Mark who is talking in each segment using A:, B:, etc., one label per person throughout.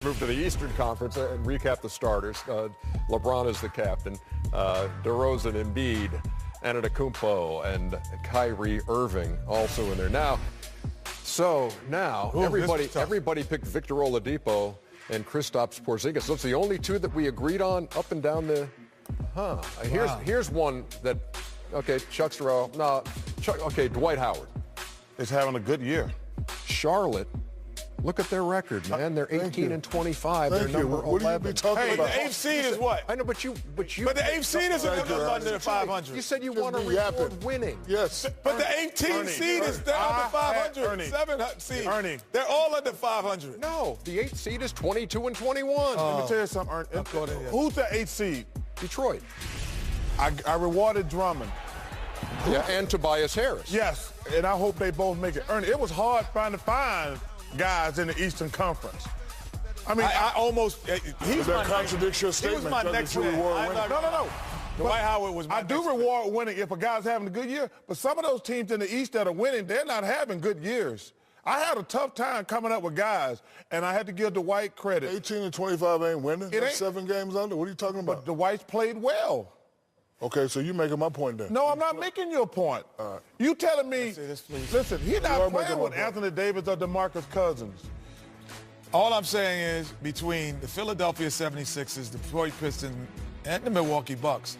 A: Move to the Eastern Conference and recap the starters. LeBron is the captain. DeRozan, Embiid, Antetokounmpo, and Kyrie Irving also in there. Now, everybody picked Victor Oladipo and Kristaps Porzingis. Those are the only two that we agreed on up and down the. Here's one that. Okay, Chuck's row. No, Chuck. Okay, Dwight Howard
B: is having a good year.
A: Charlotte. Look at their record, man. They're 18 and 25. They're number 11.
C: What are you be talking about?
B: The 8th seed is what?
A: I know, but the
B: 8th seed isn't under the 500.
A: You said you want to reward winning.
C: Yes.
B: But the 18th seed is under 500. 7th seed. They're all under 500.
A: No, the 8th seed is 22 and 21.
B: Let me tell you something, Ernie. Who's the 8th seed?
A: Detroit.
B: I rewarded Drummond.
A: Yeah, and Tobias Harris.
B: Yes, and I hope they both make it. Ernie, it was hard trying to find guys in the Eastern Conference. I mean, I almost. He's
C: that contradicts your statement.
B: He was my next man. No. Dwight Howard was my next man. I do reward winning if a guy's having a good year, but some of those teams in the East that are winning, they're not having good years. I had a tough time coming up with guys, and I had to give Dwight credit.
C: 18 and 25 ain't winning.
B: It ain't
C: 7 games under. What are you talking about?
B: But Dwight's played well.
C: Okay, so you're making my point then.
B: No, I'm not making your point. You telling me, listen, he's not playing with Anthony Davis or DeMarcus Cousins. All I'm saying is between the Philadelphia 76ers, the Detroit Pistons, and the Milwaukee Bucks,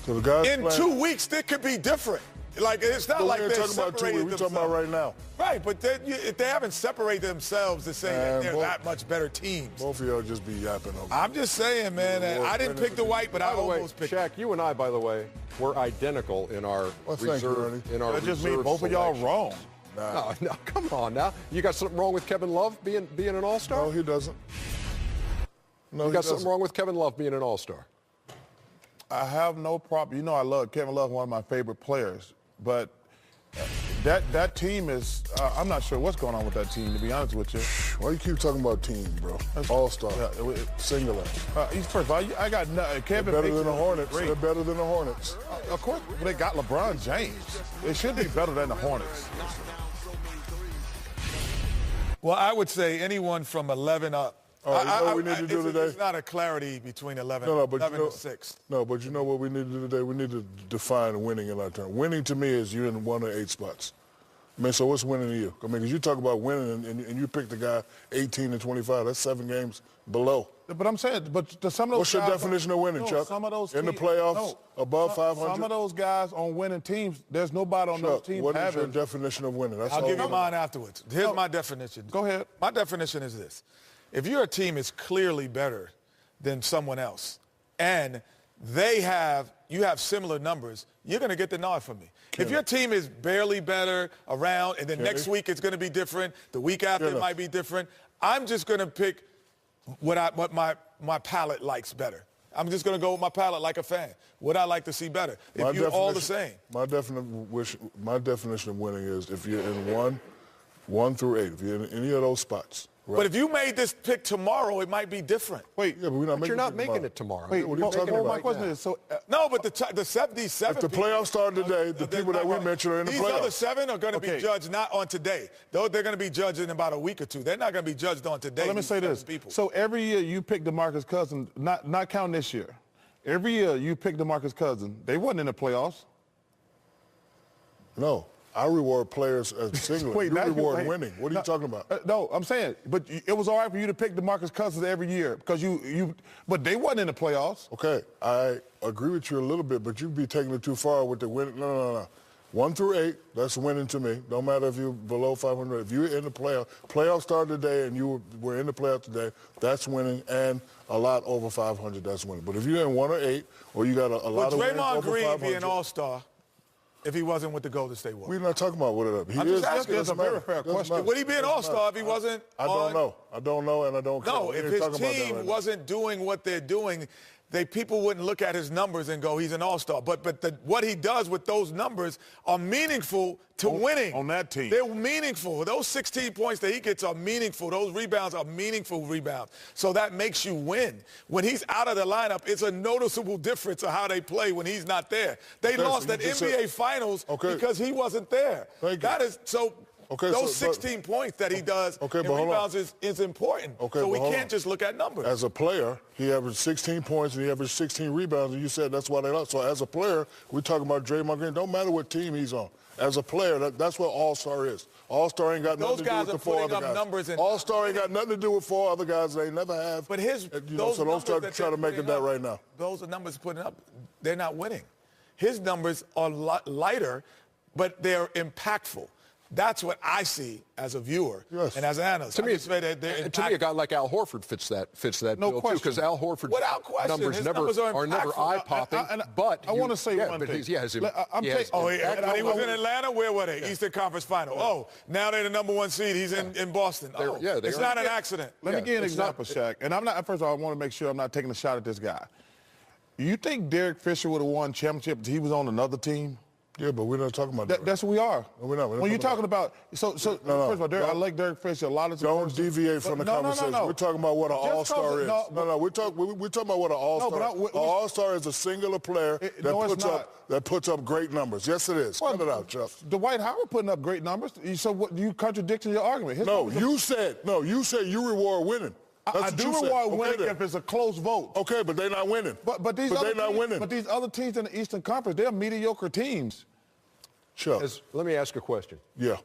C: so the guys
B: in 2 weeks, they could be different. Like, it's not like they're separated
C: we're talking about right now.
B: Right, but if they haven't separated themselves to say that they're that much better teams.
C: Both of y'all just be yapping over.
B: I'm just saying, man, I didn't pick Dwight, but I almost picked
A: Shaq, you and I, by the way, were identical in our reserve.
B: That just means both of y'all wrong.
A: No, come on now. You got something wrong with Kevin Love being an all-star?
C: No, he doesn't. No,
A: you got something wrong with Kevin Love being an all-star?
B: I have no problem. You know I love Kevin Love, one of my favorite players. But that team is, I'm not sure what's going on with that team, to be honest with you.
C: Why you keep talking about team, bro? All-star, singular.
B: First of all, I got Kevin.
C: They're better than the Hornets. They're better than the Hornets.
B: Of course, they got LeBron James. They should be better than the Hornets. Well, I would say anyone from 11 up.
C: All right, you know what we need to do today?
B: It's not a clarity between 11 and 6.
C: No, but you know what we need to do today? We need to define winning in our term. Winning to me is you're in 1 or 8 spots. I mean, so what's winning to you? I mean, because you talk about winning and you pick the guy 18 and 25. That's 7 games below.
B: But I'm saying, some of those
C: What's your definition of winning, Chuck?
B: Some of those
C: in the playoffs, above 500?
B: Some of those guys on winning teams, there's nobody on those teams
C: what is your definition of winning?
B: I'll give you mine afterwards. Here's my definition. Go ahead. My definition is this. If your team is clearly better than someone else and you have similar numbers, you're going to get the nod from me. If your team is barely better around and then next week it's going to be different, the week after it might be different, I'm just going to pick what my palate likes better. I'm just going to go with my palate like a fan. What I like to see better. If you're all the same.
C: My definition of winning is if you're in 1 through 8, if you're in any of those spots. Right.
B: But if you made this pick tomorrow, it might be different.
C: Wait, yeah, but we're not making it tomorrow.
A: You're not making it tomorrow.
C: Wait, what are you talking about?
B: My question is, no, but the 77
C: if the playoffs start today, the people that we mentioned are in the playoffs.
B: These other 7 are going to be judged not on today. They're going to be judged in about a week or 2. They're not going to be judged on today.
D: Well, let me say this. So every year you pick DeMarcus Cousins, not counting this year. Every year you pick DeMarcus Cousins. They wasn't in the playoffs.
C: No. I reward players as singular. You reward winning. What are you talking about?
D: No, I'm saying, but it was all right for you to pick DeMarcus Cousins every year because but they wasn't in the playoffs.
C: Okay, I agree with you a little bit, but you'd be taking it too far with the win. No. 1 through 8, that's winning to me. Don't matter if you're below 500. If you're in the playoffs started today and you were in the playoffs today, that's winning, and a lot over 500, that's winning. But if you're in 1 or 8, or you got a lot of wins over 500.
B: Would Draymond Green be an all-star if he wasn't with the Golden State Warriors?
C: We're not talking about what it is.
B: I'm just asking. That's a very fair question. Would he be an all-star if he wasn't
C: I don't know. I don't know, and I don't care.
B: No, if his team wasn't doing what they're doing, people wouldn't look at his numbers and go, he's an all-star. But what he does with those numbers are meaningful to winning.
D: On that team.
B: They're meaningful. Those 16 points that he gets are meaningful. Those rebounds are meaningful rebounds. So that makes you win. When he's out of the lineup, it's a noticeable difference of how they play when he's not there. They lost that NBA Finals because he wasn't there.
C: Thank you.
B: So
C: Okay,
B: those 16 points that he does
C: okay,
B: and
C: but
B: rebounds is important.
C: Okay,
B: so we
C: hold
B: can't
C: on.
B: just look at numbers.
C: As a player, he averaged 16 points and he averaged 16 rebounds, and you said that's why they lost. So as a player, we're talking about Draymond Green. Don't matter what team he's on. As a player, that's what All-Star is. All-Star ain't got nothing to do with the four other guys. All-Star ain't got nothing to do with four other guys. They never have.
B: But
C: so don't start trying to make it that right now.
B: Those are numbers putting up. They're not winning. His numbers are lighter, but they're impactful. That's what I see as a viewer and as an analyst.
A: To me, a guy like Al Horford fits that bill too, because Al Horford's numbers are never eye-popping. But
D: I want to say one thing.
B: He was in Atlanta. Where were they? Eastern Conference Final. Oh, now they're the number 1 seed. He's in Boston. It's not an accident.
D: Let me give you an example, Shaq. And first of all, I want to make sure I'm not taking a shot at this guy. You think Derek Fisher would have won championship if he was on another team?
C: Yeah, but we're not talking about that.
D: That's what we are.
C: No, we're not.
D: When you're talking about first of all, Derek, I like Derek Fisher a lot.
C: Don't deviate from the conversation. We're talking about what an All-Star is. We're talking about what an All-Star is. An All-Star is a singular player that puts up great numbers. Yes, it is. Cut it out, Chuck.
D: Dwight Howard putting up great numbers. So what? You contradicting your argument.
C: You said you reward winning.
D: I do reward winning if it's a close vote.
C: Okay, but they're not winning.
D: But these other teams in the Eastern Conference, they're mediocre teams.
C: Sure.
A: Let me ask a question.
C: Yeah.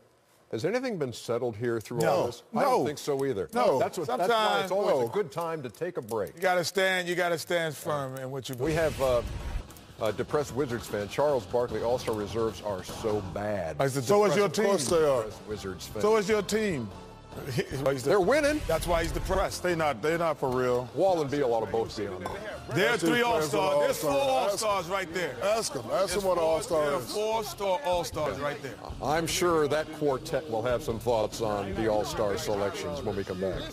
A: Has anything been settled here through all this?
D: No.
A: I don't think so either.
C: No.
A: That's why it's always a good time to take a break.
B: You got to stand firm in what you believe.
A: We have depressed Wizards fan. Charles Barkley, All-Star reserves are so bad.
D: So is your team.
C: Of course they are.
A: Wizards fan.
D: So is your team.
A: They're winning.
B: That's why he's depressed.
D: They're not for real.
A: Wall and Beal ought to both be on there.
B: There are 3 All-Stars. There's 4 All-Stars right there.
C: Ask him what an All-Star is.
B: There are 4 All-Stars right there.
A: I'm sure that quartet will have some thoughts on the All-Star selections when we come back.